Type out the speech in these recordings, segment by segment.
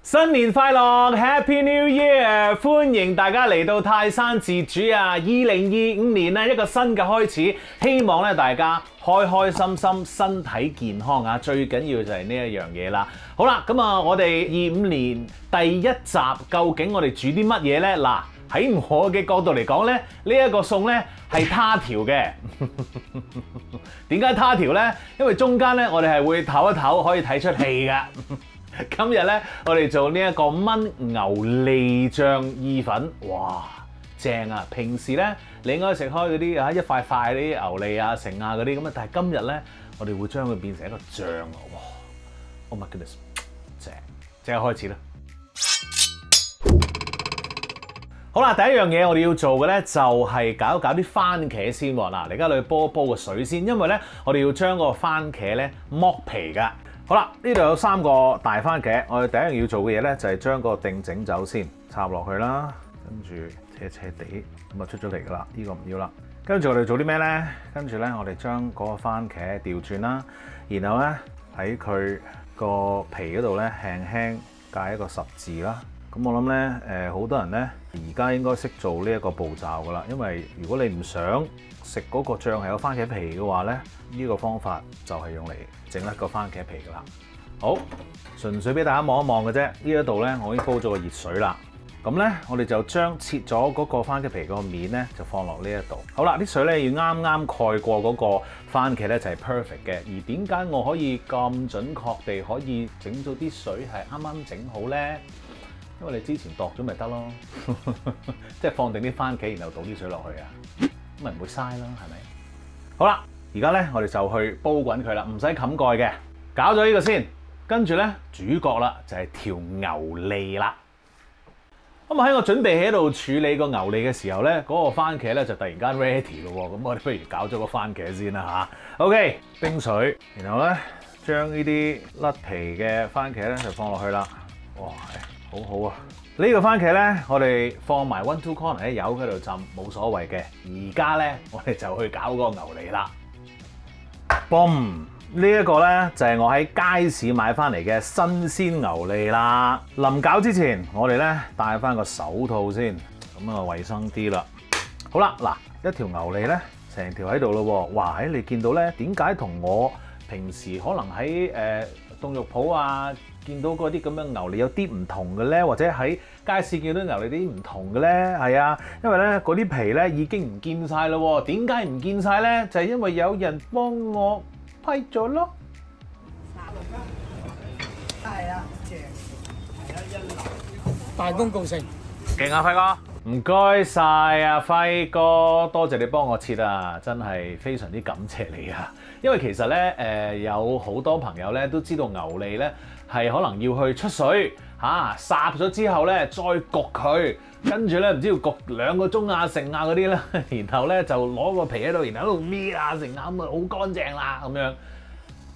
新年快樂 ，Happy New Year！ 歡迎大家嚟到泰山自主啊！2025年啊，一個新嘅開始，希望咧大家開開心心，身體健康啊！最緊要就係呢一樣嘢啦。好啦，咁啊，我哋25年第一集，究竟我哋煮啲乜嘢呢？嗱，喺我嘅角度嚟講咧，呢一個餸咧係他條嘅。點解他條呢？因為中間咧我哋係會唞一唞，可以睇出戲嘅。今日咧，我哋做呢一個炆牛脷醬意粉，哇，正啊！平時咧，你應該食開嗰啲一塊塊啲牛脷啊、成啊嗰啲咁啊，但係今日咧，我哋會將佢變成一個醬啊！哇 ，Oh my goodness， 正！即刻開始啦！好啦，第一樣嘢我哋要做嘅咧，就係搞一搞啲番茄先喎。嗱，你而家去煲一煲個水先，因為咧，我哋要將個番茄咧剝皮㗎。好啦，呢度有3個大番茄，我哋第一樣要做嘅嘢咧就係將個定整酒先插落去啦，跟住斜斜地咁啊出咗嚟噶啦，呢個唔要啦。跟住我哋做啲咩咧？跟住咧我哋將嗰個番茄調轉啦，然後咧喺佢個皮嗰度咧輕輕界一個十字啦。咁我諗咧好多人咧而家應該識做呢一個步驟噶啦，因為如果你唔想食嗰個醬係有番茄皮嘅話咧，呢個方法就係用嚟整一個番茄皮噶啦。好，純粹俾大家望一望嘅啫。呢一度咧，我已經煲咗個熱水啦。咁咧，我哋就將切咗嗰個番茄皮個面咧，就放落呢一度。好啦，啲水咧要啱啱蓋過嗰個番茄咧，就係 perfect 嘅。而點解我可以咁準確地可以整到啲水係啱啱整好咧？因為你之前度咗咪得咯，即係放定啲番茄，然後倒啲水落去啊，咁咪唔會嘥啦，係咪？好啦。而家咧，我哋就去煲滾佢啦，唔使冚蓋嘅。搞咗呢個先，跟住咧主角啦就係條牛脷啦。咁啊喺我準備喺度處理個牛脷嘅時候咧，嗰個番茄咧就突然間 ready 咯喎。咁我哋不如搞咗個番茄先啦吓 OK， 冰水，然後咧將呢啲甩皮嘅番茄咧就放落去啦。哇，好好啊！呢個番茄咧，我哋放埋 1-2 corner 喺油喺度浸，冇所謂嘅。而家咧，我哋就去搞嗰個牛脷啦。Boom！ 呢一個咧就係我喺街市買翻嚟嘅新鮮牛脷啦。臨搞之前，我哋咧戴翻個手套先，咁啊衞生啲啦。好啦，嗱，一條牛脷咧，成條喺度咯喎。哇！你見到咧，點解同我平時可能喺凍肉鋪啊見到嗰啲咁樣牛脷有啲唔同嘅咧，或者喺街市見到牛脷啲唔同嘅咧？係啊，因為咧嗰啲皮咧已經唔見晒啦喎。點解唔見晒咧？就係因為有人幫我批咗咯。係啊，正，係啊，一流，大功告成。勁啊，輝哥！唔該晒啊，輝哥，多謝你幫我切啊，真係非常之感謝你啊！因為其實咧有好多朋友咧都知道牛脷咧係可能要去出水嚇，烚咗之後咧再焗佢，跟住咧唔知要焗2個鐘啊成啊嗰啲咧，然後咧就攞個皮喺度，然後喺度搣啊成啊咁啊好乾淨啦咁樣。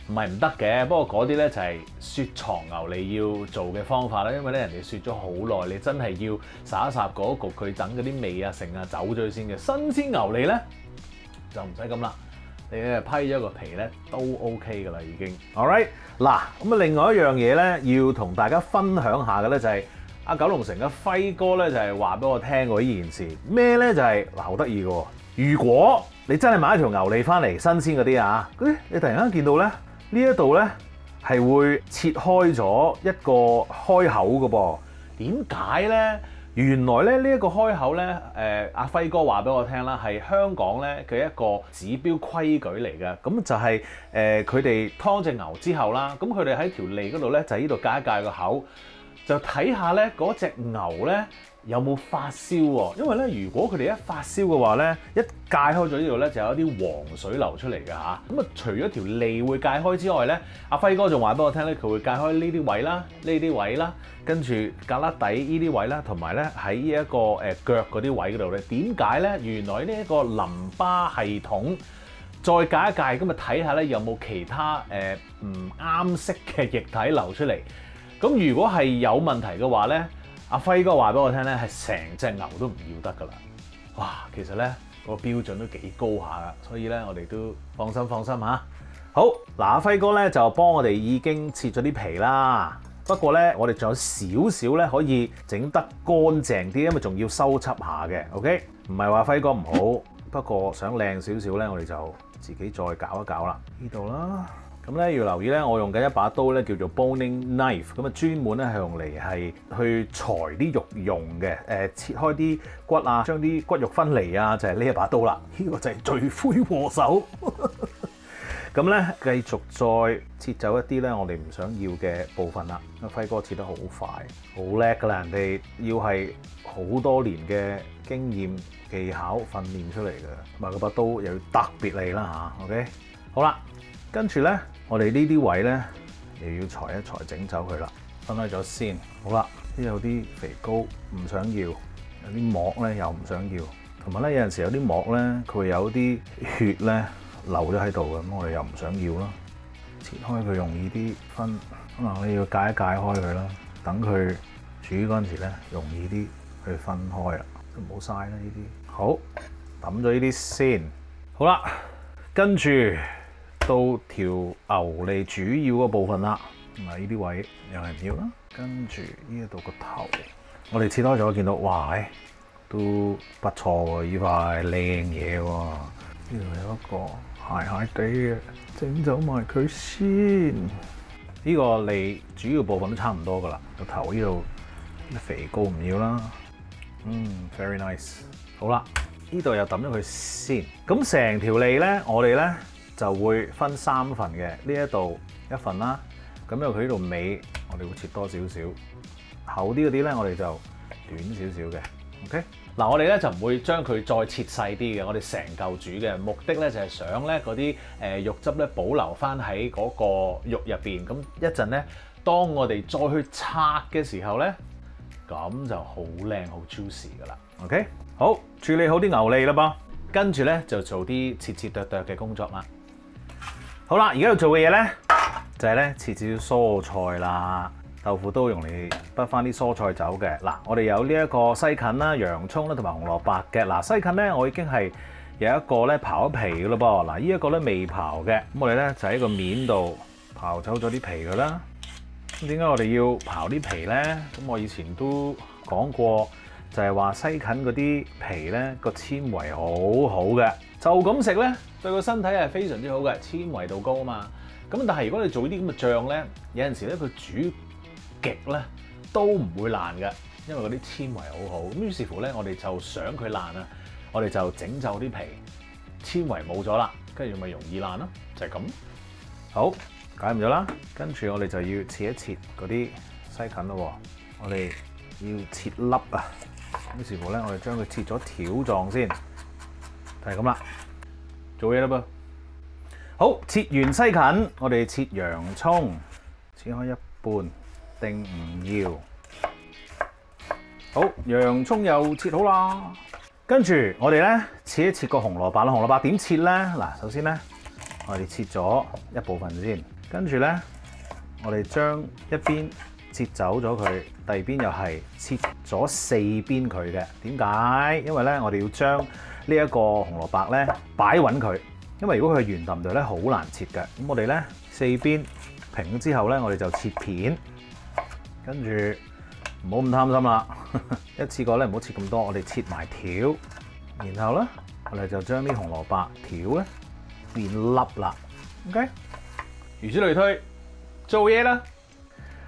唔係唔得嘅，不過嗰啲咧就係雪藏牛脷要做嘅方法啦，因為咧人哋雪咗好耐，你真係要烚一烚焗一焗佢，等嗰啲味啊成啊走咗先嘅。新鮮牛脷咧就唔使咁啦，你批咗個皮咧都 OK 噶啦已經。Alright， 嗱咁啊，另外一樣嘢咧要同大家分享下嘅咧就係阿九龍城嘅輝哥咧就係話俾我聽過呢件事咩咧就係好得意嘅喎。如果你真係買一條牛脷翻嚟新鮮嗰啲啊，你突然間見到咧。呢一度咧係會切開咗一個開口嘅噃，點解咧？原來咧呢一個開口咧，阿輝哥話俾我聽啦，係香港咧嘅一個指標規矩嚟嘅。咁就係佢哋劏隻牛之後啦，咁佢哋喺條脷嗰度咧就喺呢度戒一戒個口，就睇下咧嗰隻牛咧有冇發燒喎？因為咧，如果佢哋一發燒嘅話咧，一戒開咗呢度咧，就有啲黃水流出嚟嘅嚇。咁啊，除咗條脷會戒開之外咧，阿輝哥仲話俾我聽咧，佢會戒開呢啲位啦、呢啲位啦，跟住胳肋底呢啲位啦，同埋咧喺呢一個腳嗰啲位嗰度咧。點解咧？原來呢一個淋巴系統再戒一戒，咁啊睇下咧有冇其他唔啱色嘅液體流出嚟。咁如果係有問題嘅話咧，阿輝哥話俾我聽咧，係成隻牛都唔要得噶啦！哇，其實咧個標準都幾高下噶，所以咧我哋都放心嚇。好嗱，阿輝哥咧就幫我哋已經切咗啲皮啦。不過咧，我哋仲有少少咧可以整得乾淨啲，因為仲要修葺下嘅。OK， 唔係話輝哥唔好，不過想靚少少咧，我哋就自己再搞一搞啦。呢度啦。咁咧要留意咧，我用緊一把刀咧叫做 boning knife， 咁啊專門咧係用嚟係去裁啲肉用嘅，切開啲骨啊，將啲骨肉分離啊，就係呢一把刀啦。呢個就係罪魁禍首。咁咧繼續再切走一啲咧我哋唔想要嘅部分啦。輝哥切得好快，好叻㗎啦，人哋要係好多年嘅經驗技巧訓練出嚟嘅，同埋嗰把刀又要特別利啦嚇。OK， 好啦。跟住咧，我哋呢啲位咧，又要裁一裁整走佢啦，分開咗先。好啦，呢有啲肥膏唔想要，有啲膜咧又唔想要，同埋咧有陣時有啲膜咧，佢會有啲血咧流咗喺度嘅，咁我哋又唔想要啦。切開佢容易啲分，可能你要解一解開佢啦，等佢煮嗰陣時咧容易啲去分開啦，就唔好嘥啦呢啲。好，揼咗呢啲先。好啦，跟住到條牛脷主要嗰部分啦，咁啊呢啲位又係唔要啦。跟住呢一度個頭，我哋切開咗，見到哇，都不錯喎，呢塊靚嘢喎。呢度有一個鞋鞋地嘅，整走埋佢先。呢個脷主要部分都差唔多噶啦，個頭呢度啲肥膏唔要啦。very nice。好啦，呢度又揼咗佢先。咁成條脷咧，我哋咧就會分3份嘅，呢一度一份啦。咁因為佢呢度尾，我哋會切多少少，厚啲嗰啲咧，我哋就短少少嘅。OK， 嗱我哋咧就唔會將佢再切細啲嘅，我哋成嚿煮嘅目的咧就係想咧嗰啲肉汁咧保留翻喺嗰個肉入邊。咁一陣咧，當我哋再去拆嘅時候咧，咁就好靚好 juicy 噶啦。OK， 好，處理好啲牛脷啦噃，跟住咧就做啲切切剁剁嘅工作啦。好啦，而家要做嘅嘢咧，就係咧切少少蔬菜啦。豆腐都用嚟剝翻啲蔬菜走嘅。嗱，我哋有呢一個西芹啦、洋葱啦同埋紅蘿蔔嘅。嗱，西芹咧我已經係有一個咧刨咗皮嘅咯噃。嗱，呢一個咧未刨嘅，咁我哋咧就喺個面度刨走咗啲皮㗎啦。咁點解我哋要刨啲皮咧？咁我以前都講過，就係話西芹嗰啲皮咧個纖維好好嘅，就咁食咧對個身體係非常之好嘅，纖維度高啊嘛。咁但係如果你做呢啲咁嘅醬咧，有陣時咧佢煮極咧都唔會爛嘅，因為嗰啲纖維好好。咁於是乎咧，我哋就想佢爛啊，我哋就整皺啲皮，纖維冇咗啦，跟住咪容易爛咯，就係咁。好，解唔咗啦，跟住我哋就要切一切嗰啲西芹咯。我哋要切粒啊，於是乎咧，我哋將佢切咗條狀先，就係咁啦。做嘢啦噃。好，切完西芹，我哋切洋葱，切開一半。定唔要？好，洋葱又切好啦。跟住我哋咧切一切個紅蘿蔔啦。紅蘿蔔點切咧？嗱，首先咧我哋切咗一部分先，跟住咧我哋將一邊切走咗佢，第二邊又係切咗4邊佢嘅。點解？因為咧我哋要將呢一個紅蘿蔔咧擺穩佢，因為如果佢係圓揼揼咧好難切嘅。咁我哋咧4邊平咗之後咧，我哋就切片。跟住唔好咁貪心啦，一次過咧唔好切咁多，我哋切埋條，然後咧我哋就將啲紅蘿蔔條咧變粒啦。OK， 如此類推，做嘢啦。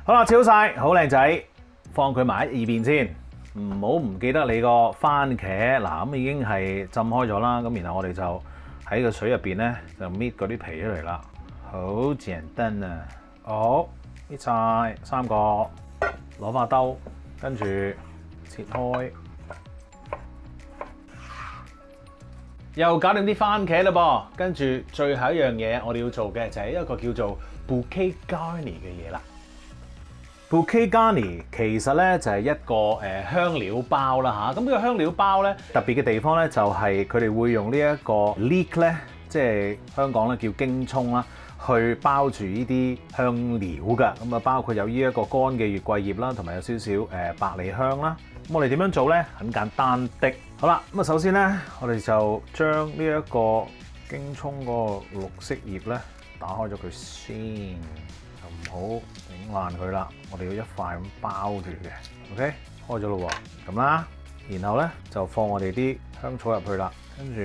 好啦，切好晒，好靚仔，放佢埋喺一邊先，唔好唔記得你個番茄。嗱，咁已經係浸開咗啦，咁然後我哋就喺個水入邊咧就搣嗰啲皮出嚟啦。好簡單啊！好，搣晒3個。攞把刀，跟住切開，又搞掂啲番茄啦噃。跟住最後一樣嘢，我哋要做嘅就係一個叫做 bouquet garni 嘅嘢啦。bouquet garni 其實咧就係一個香料包啦嚇。咁呢個香料包咧特別嘅地方咧就係佢哋會用呢一個 leek 咧，即係香港咧叫京葱啦。去包住呢啲香料㗎，咁啊包括有呢一個乾嘅月桂葉啦，同埋有少少百里香啦。咁我哋點樣做咧？很簡單的。好啦，咁啊首先咧，我哋就將呢一個京葱嗰個綠色葉咧打開咗佢先，就唔好整爛佢啦。我哋要一塊咁包住嘅 ，OK， 開咗咯喎，咁啦。然後咧就放我哋啲香草入去啦，跟住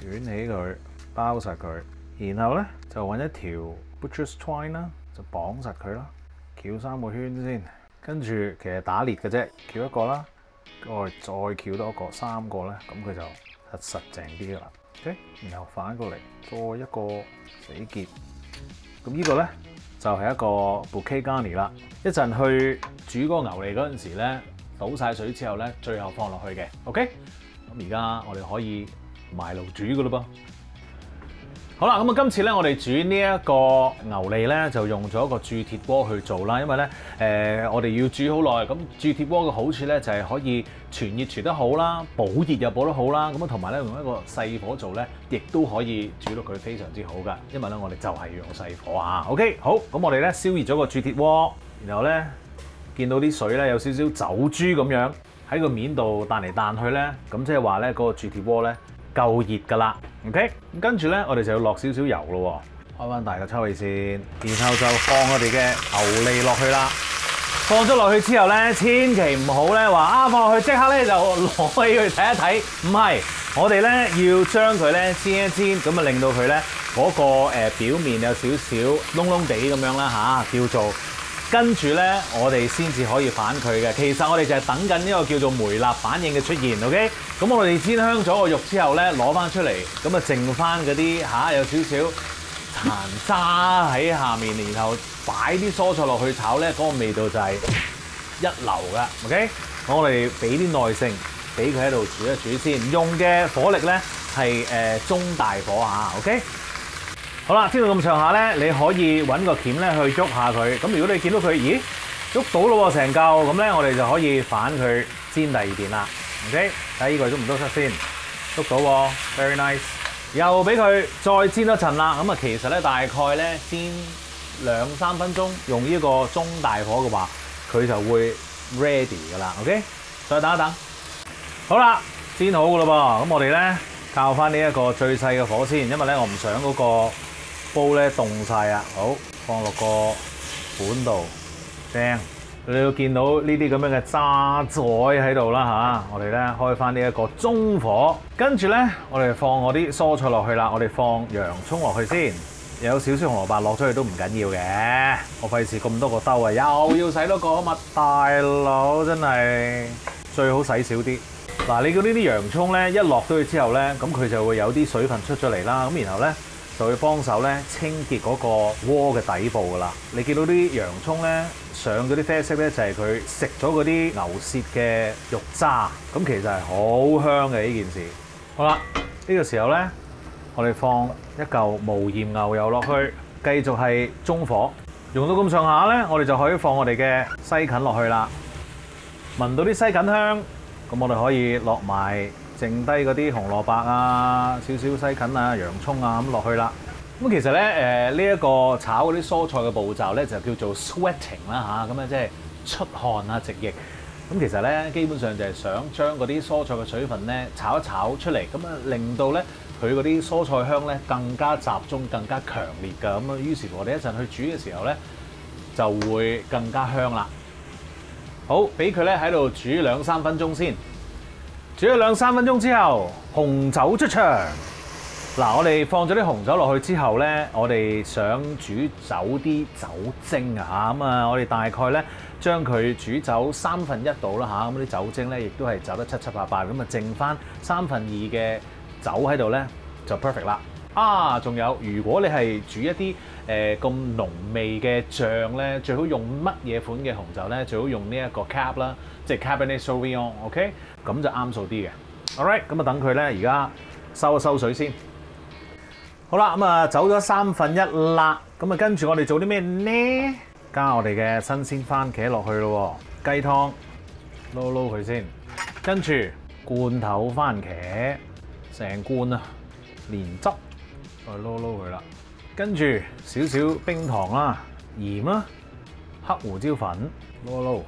捲起佢，包實佢。然後咧就揾一條 butcher's twine 啦，就綁實佢啦，翹3個圈先。跟住其實打裂嘅啫，翹一個啦，我哋再翹多一個3個咧，咁佢就實淨啲噶啦。OK， 然後反過嚟再一個死結。咁呢個咧就係一個 bouquet garni 啦。一陣去煮嗰個牛脷嗰陣時咧，倒晒水之後咧，最後放落去嘅。OK， 咁而家我哋可以埋爐煮噶啦噃。好啦，咁啊，今次咧我哋煮呢一個牛脷咧，就用咗一個鑄鐵鍋去做啦。因為咧，我哋要煮好耐，咁鑄鐵鍋嘅好處咧就係可以傳熱傳得好啦，保熱又保得好啦。咁啊，同埋咧用一個細火做咧，亦都可以煮到佢非常之好噶。因為咧我哋就係要用細火啊。OK， 好，咁我哋咧燒熱咗個鑄鐵鍋，然後咧見到啲水咧有少少酒珠咁樣喺個面度彈嚟彈去咧，咁即係話咧嗰個鑄鐵鍋咧夠熱㗎啦。OK， 咁跟住咧，我哋就要落少少油咯喎，開翻大個抽氣扇，然後就放我哋嘅牛脷落去啦。放咗落去之後咧，千祈唔好咧話放落去即刻咧就攞起佢睇一睇，唔係，我哋咧要將佢咧煎一煎，咁啊令到佢咧嗰個表面有少少燶燶地咁樣啦嚇，叫做。跟住咧，我哋先至可以反佢嘅。其實我哋就係等緊呢個叫做梅納反應嘅出現 ，OK？ 咁我哋煎香咗個肉之後咧，攞翻出嚟，咁啊剩翻嗰啲有少少殘渣喺下面，然後擺啲蔬菜落去炒咧，嗰個味道就係一流噶 ，OK？ 我哋俾啲耐性，俾佢喺度煮一煮先。用嘅火力咧係中大火嚇 ，OK？好啦，煎到咁上下咧，你可以揾個鉗咧去喐下佢。咁如果你見到佢，咦，喐到咯喎成嚿，咁咧我哋就可以反佢煎第二邊啦。OK， 睇下呢個喐唔喐得先，喐到喎 ，very nice。又俾佢再煎多陣啦。咁啊，其實咧大概咧煎2-3分鐘，用呢個中大火嘅話，佢就會 ready 噶啦。OK， 再等一等。好啦，煎好噶啦噃。咁我哋咧校翻呢一個最細嘅火先，因為咧我唔想嗰個煲咧凍晒啊！好，放落個盤度，正。你要見到呢啲咁樣嘅渣仔喺度啦嚇，我哋咧開翻呢一個中火，跟住咧我哋放我啲蔬菜落去啦。我哋放洋葱落去先，有少少紅蘿蔔落咗去都唔緊要嘅。我費事咁多個兜啊，又要洗多個乜大佬，真係最好洗少啲。嗱，你叫呢啲洋葱咧一落咗去之後咧，咁佢就會有啲水分出咗嚟啦。咁然後咧就會幫手咧清潔嗰個鍋嘅底部噶啦。你見到啲洋葱咧上嗰啲啡色咧，就係佢食咗嗰啲牛舌嘅肉渣。咁其實係好香嘅呢件事。好啦，呢個時候咧，我哋放一嚿無鹽牛油落去，繼續係中火。用到咁上下咧，我哋就可以放我哋嘅西芹落去啦。聞到啲西芹香。咁我哋可以落埋剩低嗰啲紅蘿蔔啊、少少西芹啊、洋葱啊咁落去啦。咁其實咧呢一個炒嗰啲蔬菜嘅步驟咧就叫做 sweating 啦嚇，咁啊即係出汗啊、直液。咁其實咧基本上就係想將嗰啲蔬菜嘅水分咧炒一炒出嚟，咁啊令到咧佢嗰啲蔬菜香咧更加集中、更加強烈㗎。咁啊於是乎我哋一陣去煮嘅時候咧就會更加香啦。好，俾佢咧喺度煮2-3分鐘先。煮咗2-3分鐘之後，紅酒出場。嗱，我哋放咗啲紅酒落去之後咧，我哋想煮走啲酒精啊嚇，咁啊，我哋大概咧將佢煮走1/3度啦嚇，咁啲酒精咧亦都係走得七七八八，咁啊剩翻2/3嘅酒喺度咧就 perfect 啦。啊，仲有，如果你係煮一啲咁濃味嘅醬咧，最好用乜嘢款嘅紅酒咧？最好用呢一個 Cab 啦，即係 Cabernet Sauvignon，OK， 咁就啱數啲嘅。Alright， 咁啊等佢咧而家收一收水先。好啦，咁啊走咗1/3啦，咁啊跟住我哋做啲咩呢？加我哋嘅新鮮番茄落去咯喎，雞湯撈佢先，跟住罐頭番茄成罐啊，連汁。再撈佢啦，跟住少少冰糖啦、鹽啦、黑胡椒粉撈，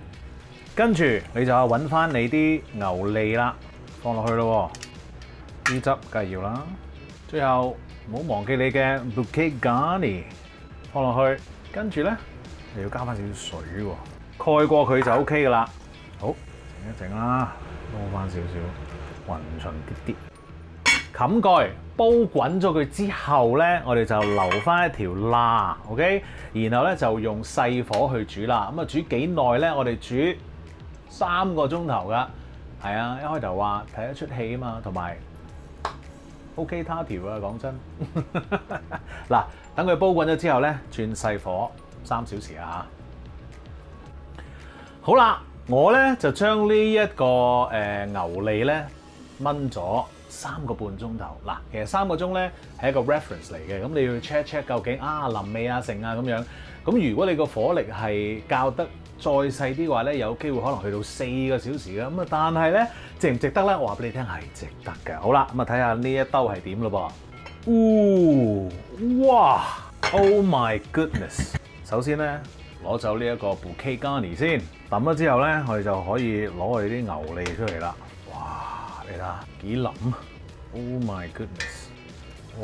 跟住你就揾翻你啲牛脷啦，放落去咯喎，啲汁梗係要啦。最後唔好忘記你嘅 bouquet garni 放落去，跟住咧又要加翻少少水喎，蓋過佢就 OK 噶啦。好，整一整啦，撈翻少少，勻勻啲啲。冚蓋煲滾咗佢之後咧，我哋就留翻一條罅 ，OK， 然後咧就用細火去煮啦。咁啊煮幾耐咧？我哋煮3個鐘頭噶，係啊！一開頭話睇一出戲啊嘛，同埋 OK 他條啊，講真。嗱，等佢煲滾咗之後咧，轉細火3小時啊。好啦，我咧就將呢一個牛脷咧燜咗3個半鐘頭。嗱，其實3個鐘咧係一個 reference 嚟嘅，咁你要 check 究竟腍味啊剩啊咁樣。咁如果你個火力係較得再細啲嘅話咧，有機會可能去到4個小時嘅。咁啊，但係咧值唔值得咧？我話俾你聽係值得嘅。好啦，咁啊睇下呢一兜係點咯噃。哇 ！Oh my goodness！ 首先咧攞走呢一個 bouquet garni 先，揼咗之後咧，我哋就可以攞我哋啲牛脷出嚟啦。哇！你睇下幾腍！Oh my goodness！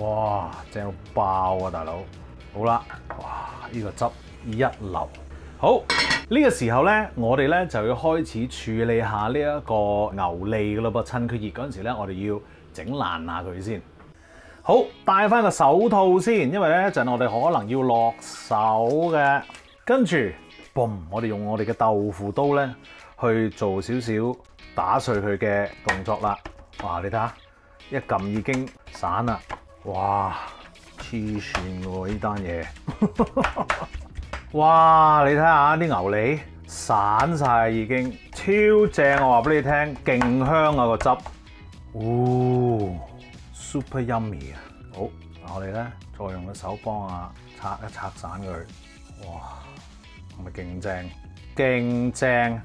哇，正到爆啊，大佬！好啦，哇！呢個汁一流。好，呢個時候咧，我哋咧就要開始處理下呢一個牛脷噶啦噃。趁佢熱嗰陣時咧，我哋要整爛下佢先。好，戴翻個手套先，因為咧一陣我哋可能要落手嘅。跟住，boom！我哋用我哋嘅豆腐刀咧去做少少打碎佢嘅動作啦。哇！你睇下，一撳已經散啦。哇！黐線喎呢單嘢。哇！你睇下啲牛脷散晒已經，超正！我話俾你聽，勁香啊個汁。哦 super yummy 啊！好，我哋咧再用個手幫拆一拆散佢。哇！係咪勁正？勁正！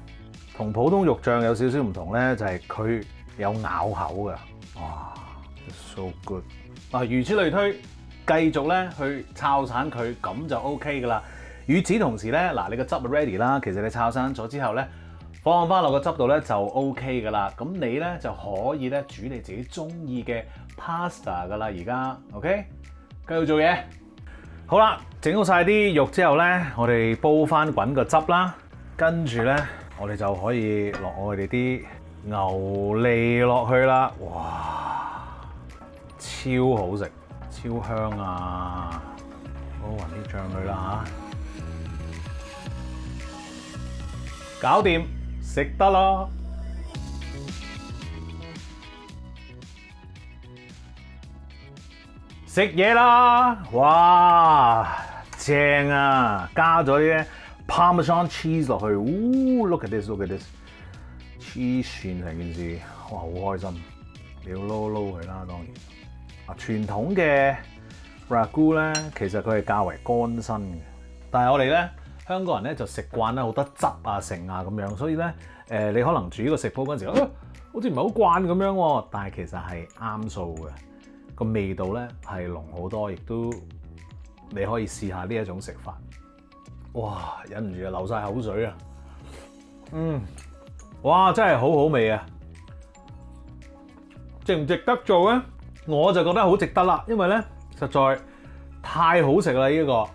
同普通肉醬有少少唔同咧，就係佢有咬口嘅。哇 ！so good！ 嗱，如此類推，繼續咧去炒散佢，咁就 OK 噶啦。與此同時咧，嗱，你個汁 ready 啦，其實你炒散咗之後咧，放翻落個汁度咧就 OK 噶啦。咁你咧就可以咧煮你自己中意嘅 pasta 噶啦。而家 OK， 繼續做嘢。好啦，整好晒啲肉之後咧，我哋煲翻滾個汁啦，跟住咧我哋就可以落我哋啲牛脷落去啦。哇，超好食，超香啊！好，混啲醬佢啦嚇。搞掂，食得咯！食嘢啦！哇，正啊！加咗啲 Parmesan cheese 落去，look at this，look at this， 黐線成件事，哇，好開心！你要撈佢啦，當然。啊，傳統嘅 ragu 咧，其實佢係較為乾身嘅，但係我哋咧。香港人咧就食慣咧好多汁啊、剩啊咁樣，所以咧你可能煮呢個食譜嗰陣時，好似唔係好慣咁樣喎。但係其實係啱數嘅，個味道咧係濃好多，亦都你可以試下呢一種食法。哇！忍唔住啊，流晒口水啊！哇！真係好好味啊！值唔值得做咧？我就覺得好值得啦，因為咧實在太好食啦呢一個，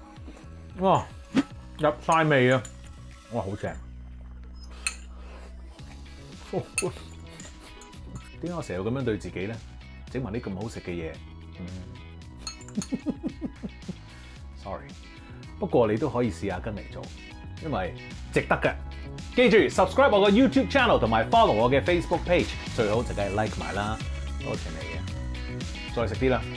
哇！入晒味啊！哇，好正！點解我成日咁樣對自己咧？整埋啲咁好食嘅嘢，sorry。不過你都可以試下跟嚟做，因為值得嘅。記住 subscribe 我個 YouTube channel 同埋 follow 我嘅 Facebook page， 最好就梗係 like 埋啦，多謝你嘅。再食啲啦〜